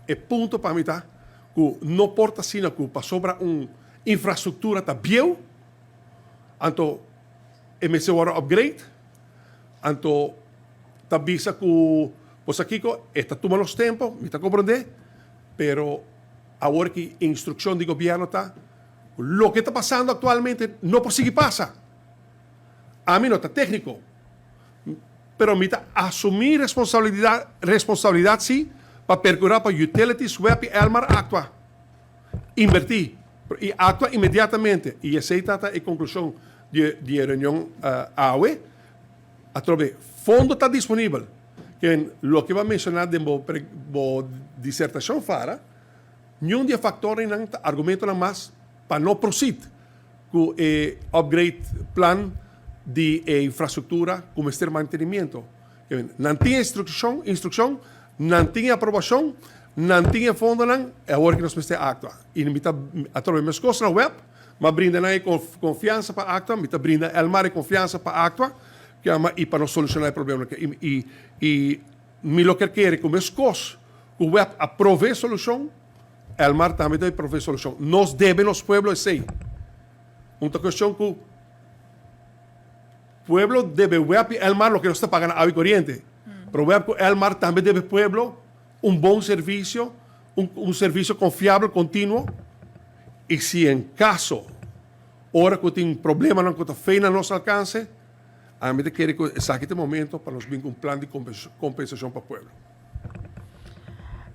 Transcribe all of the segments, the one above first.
é ponto para mim tá que não porta sina que para sobra infraestrutura tá biel, anto MSC agora upgrade, anto tá bisa que pues aqui está tomando os tempos, me está compreender, pero agora que instrução do governo tá, lo que está passando atualmente não por seguir passa. A mim não está técnico, pero me está assumir responsabilidade sim, para percurar para utilities, web e Elmar actua. Invertir. E actua imediatamente. E essa é a conclusão de reunião AUE. A través fundo está disponível. Que lo que vai mencionar de dissertação para, nenhum de fatores não argumento não mais para não prosseguir com o upgrade plan de infraestrutura como este mantenimento. Não tinha instrução, não tinha aprovação, não tinha fundo, é agora que nós precisamos actuar. E me está através das coisas na web, mas brinda confiança para actuar, me está brinda Elmar confiança para actuar, e para nós solucionar o problema. E me lo que quer com as coisas, o web aprove a solução, Elmar também deve prover a solução. Nós devemos, pueblo, sei. Uma questão que o pueblo deve web Elmar lo que não está pagando água e corriente. Pero Elmar também deve pueblo bom serviço, serviço confiável, contínuo. E se em caso, hora que tem problema, não está feio no nosso alcance, a gente quer que este momento para nós vir com plano de compensação para o pueblo.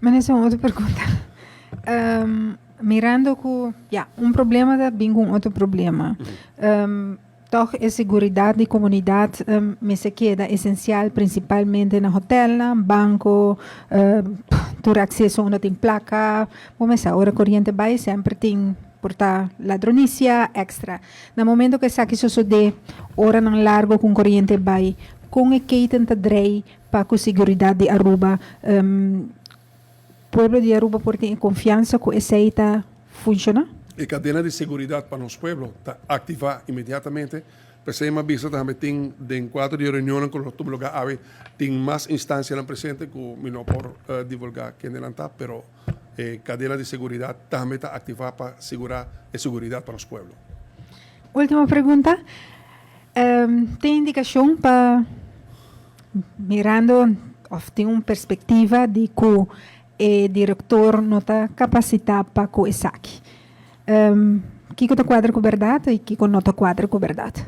Mas uma outra pergunta. Mirando que problema da vir com outro problema. Toch a seguridade de comunidade me se queda essencial, principalmente no hotel, banco, ter acesso a uma tem placa, vamos a hora corrente vai sempre tem portar ladronícia extra. No momento que saque sucede, hora não largo com corrente vai, com o que tenta drei para a seguridade de Aruba, pueblo de Aruba por ter confiança que essa está funciona? A cadena de seguridade para nosso pueblo está ativa imediatamente. Percebemos vista também tem de enquadro de reunião com os lugares ave tem mais instâncias no presente que não por divulgar que não está, pero cadena de seguridade também está ativa para segurar a seguridade para os pueblos. Última pergunta. Tem indicação para mirando ou tem uma perspectiva de que o diretor não está capacitado para o saque? Kiko está quadra com verdade e Kiko não está quadra com verdade.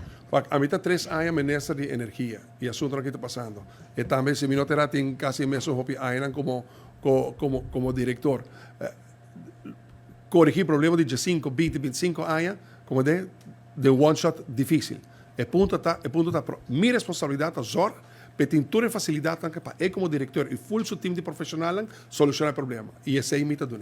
A mim está 3 anos ministra de energia e assunto que está passando. E também se me notará tem quase mesmo hopi anos como diretor. Corrigir problema de 5, 20, 25 anos como de one shot difícil. E ponto está minha responsabilidade é zor para ter toda a facilidade para como diretor e full seu time de profissionais solucionar o problema. E esse é a imita do